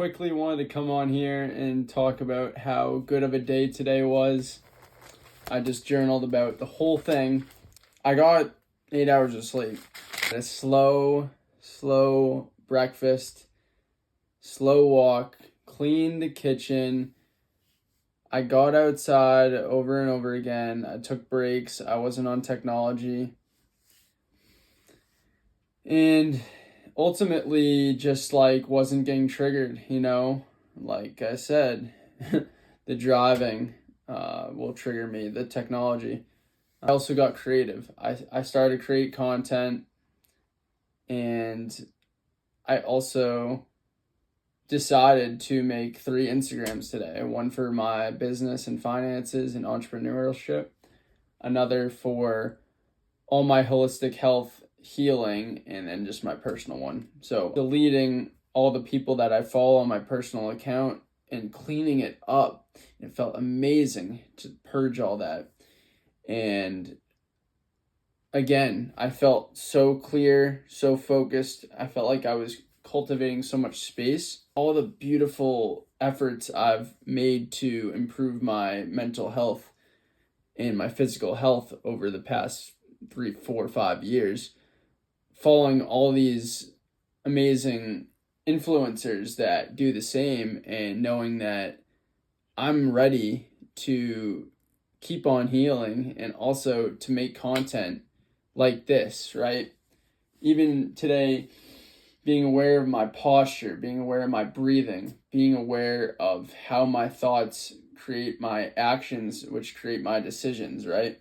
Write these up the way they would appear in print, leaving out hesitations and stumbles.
Quickly wanted to come on here and talk about how good of a day today was. I just journaled about the whole thing. I got 8 hours of sleep. A slow breakfast, slow walk, cleaned the kitchen. I got outside over and over again. I took breaks. I wasn't on technology. And ultimately just wasn't getting triggered, like I said. The driving will trigger me, the technology. I also got creative. I started to create content, and I also decided to make 3 Instagrams today. One for my business and finances and entrepreneurship, another for all my holistic health, healing, and then just my personal one. So deleting all the people that I follow on my personal account and cleaning it up. It felt amazing to purge all that. And again, I felt so clear, so focused. I felt like I was cultivating so much space. All the beautiful efforts I've made to improve my mental health and my physical health over the past 3, 4, 5 years, following all these amazing influencers that do the same, and knowing that I'm ready to keep on healing and also to make content like this, right? Even today, being aware of my posture, being aware of my breathing, being aware of how my thoughts create my actions, which create my decisions, right?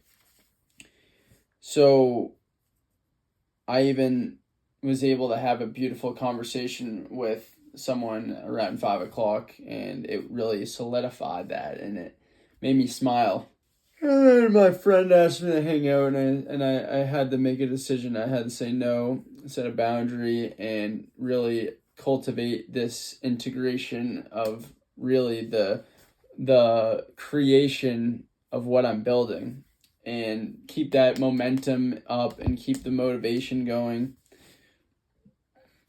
So I even was able to have a beautiful conversation with someone around 5 o'clock, and it really solidified that, and it made me smile. And then my friend asked me to hang out, and I had to make a decision. I had to say no, set a boundary, and really cultivate this integration of really the creation of what I'm building, and keep that momentum up and keep the motivation going.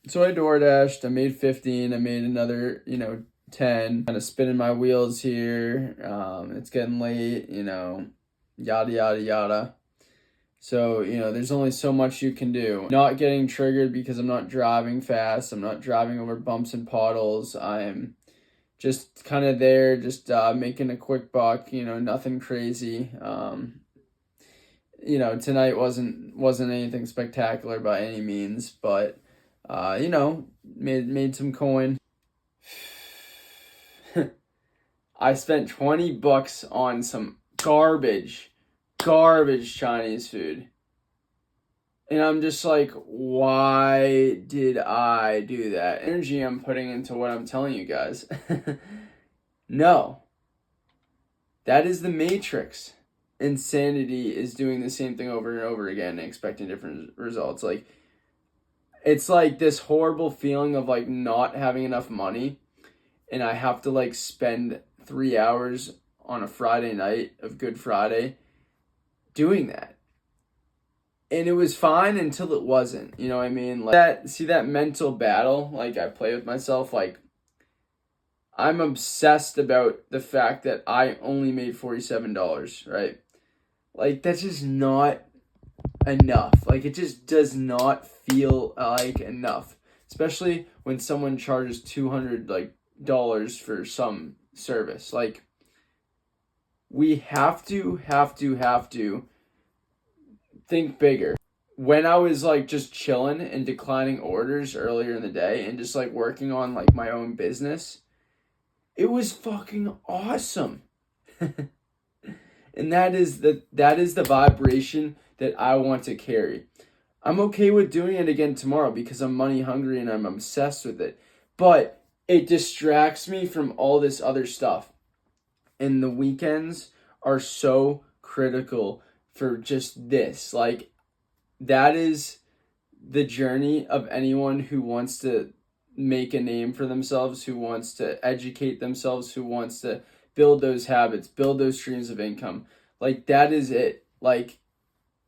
So I DoorDashed, I made 15, I made another, 10, kind of spinning my wheels here. It's getting late, yada, yada, yada. So, there's only so much you can do. Not getting triggered because I'm not driving fast. I'm not driving over bumps and puddles. I'm just kind of there, just making a quick buck, nothing crazy. Tonight wasn't anything spectacular by any means, but made some coin. I spent $20 on some garbage Chinese food. And I'm just like, why did I do that? Energy I'm putting into what I'm telling you guys. No. That is the matrix. Insanity is doing the same thing over and over again and expecting different results. It's like this horrible feeling of not having enough money, and I have to spend 3 hours on a Friday night of Good Friday doing that. And it was fine until it wasn't. You know what I mean? That mental battle I play with myself. I'm obsessed about the fact that I only made $47, right? That's just not enough. It just does not feel like enough, especially when someone charges $200 for some service. We have to think bigger. When I was just chilling and declining orders earlier in the day and just working on my own business, it was fucking awesome. And that is the vibration that I want to carry. I'm okay with doing it again tomorrow because I'm money hungry and I'm obsessed with it. But it distracts me from all this other stuff. And the weekends are so critical for just this. That is the journey of anyone who wants to make a name for themselves, who wants to educate themselves, who wants to build those habits, build those streams of income. That is it.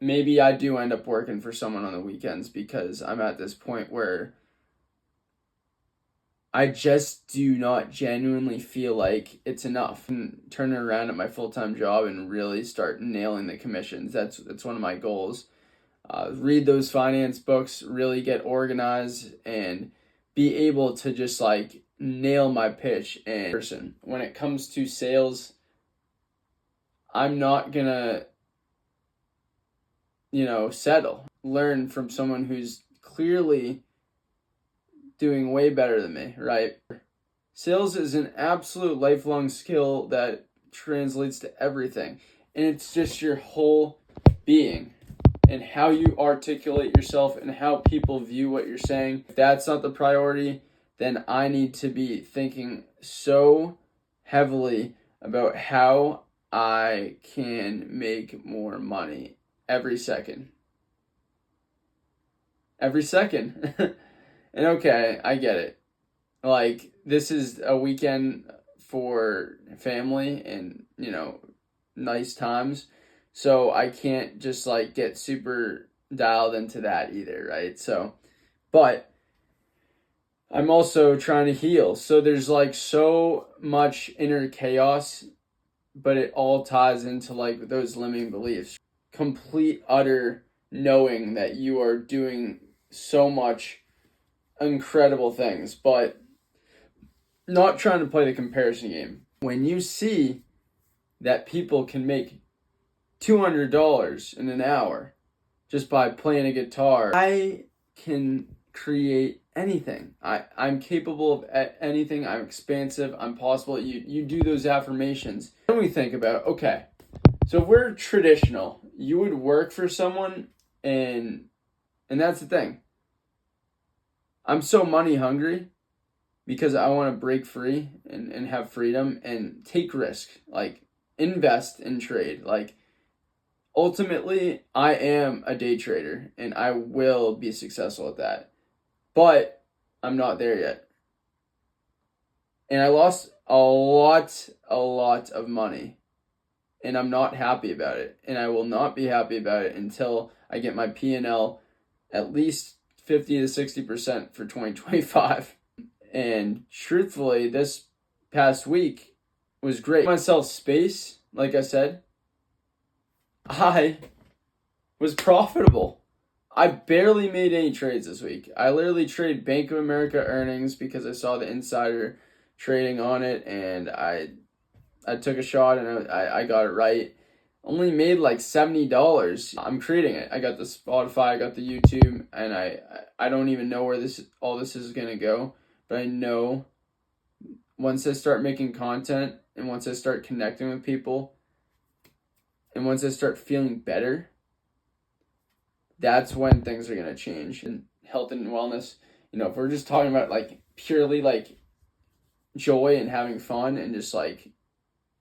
Maybe I do end up working for someone on the weekends because I'm at this point where I just do not genuinely feel like it's enough. And turn it around at my full-time job and really start nailing the commissions. That's one of my goals. Read those finance books, really get organized, and be able to just like nail my pitch. And person, when it comes to sales, I'm not gonna, settle. Learn from someone who's clearly doing way better than me, right? Sales is an absolute lifelong skill that translates to everything. And it's just your whole being and how you articulate yourself and how people view what you're saying. If that's not the priority, then I need to be thinking so heavily about how I can make more money every second. Every second. And okay, I get it. Like, this is a weekend for family and, nice times. So I can't just like get super dialed into that either, right? So, but I'm also trying to heal. So there's like so much inner chaos, but it all ties into like those limiting beliefs. Complete, utter knowing that you are doing so much incredible things, but not trying to play the comparison game. When you see that people can make $200 in an hour just by playing a guitar, I can create anything. I'm capable of anything. I'm expansive. I'm possible. You do those affirmations. Then we think about, okay, so if we're traditional, you would work for someone, and that's the thing. I'm so money hungry because I want to break free and have freedom and take risk, like invest in trade. Like, ultimately, I am a day trader and I will be successful at that. But I'm not there yet. And I lost a lot of money. And I'm not happy about it. And I will not be happy about it until I get my P&L at least 50 to 60% for 2025. And truthfully, this past week was great. Myself space, like I said, I was profitable. I barely made any trades this week. I literally traded Bank of America earnings because I saw the insider trading on it, and I took a shot and I got it right. Only made like $70. I'm creating it. I got the Spotify, I got the YouTube, and I don't even know where all this is gonna go. But I know once I start making content and once I start connecting with people and once I start feeling better, that's when things are going to change. And health and wellness, if we're just talking about like purely like joy and having fun and just like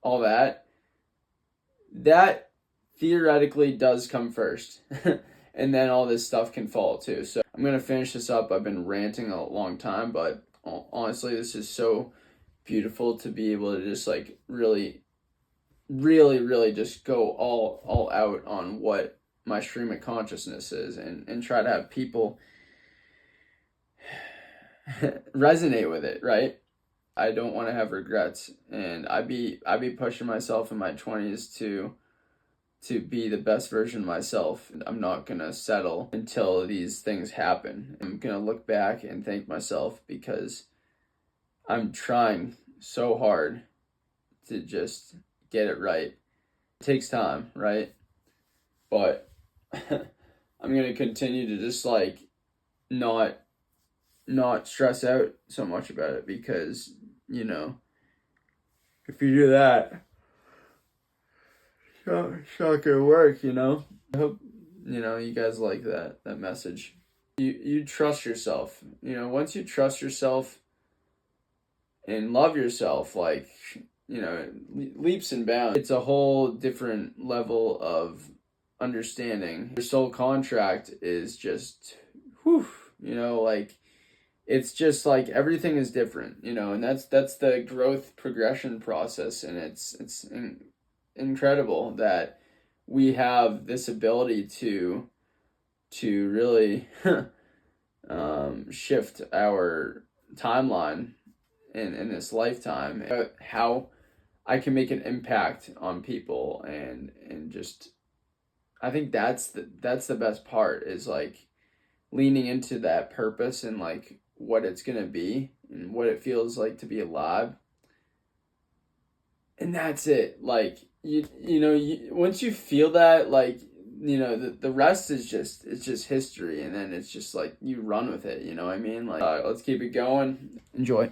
all that theoretically does come first. And then all this stuff can fall too. So I'm going to finish this up. I've been ranting a long time, but honestly, this is so beautiful to be able to just like really, really, really just go all out on what my stream of consciousness is and try to have people resonate with it, right? I don't want to have regrets, and I'd be pushing myself in my 20s to be the best version of myself. I'm not going to settle until these things happen. I'm going to look back and thank myself because I'm trying so hard to just get it right. It takes time, right? But I'm going to continue to just like not stress out so much about it because, if you do that, it's not gonna work, I hope, you guys like that message. You trust yourself. Once you trust yourself and love yourself, like, leaps and bounds, it's a whole different level of understanding. Your soul contract is just, whew, like, it's just like everything is different, and that's the growth progression process, and it's incredible that we have this ability to really shift our timeline in this lifetime, how I can make an impact on people, and just I think that's the best part, is like leaning into that purpose and like what it's gonna be and what it feels like to be alive. And that's it. Like once you feel that, like the rest is just, it's just history, and then it's just like you run with it. You know what I mean? Like let's keep it going. Enjoy.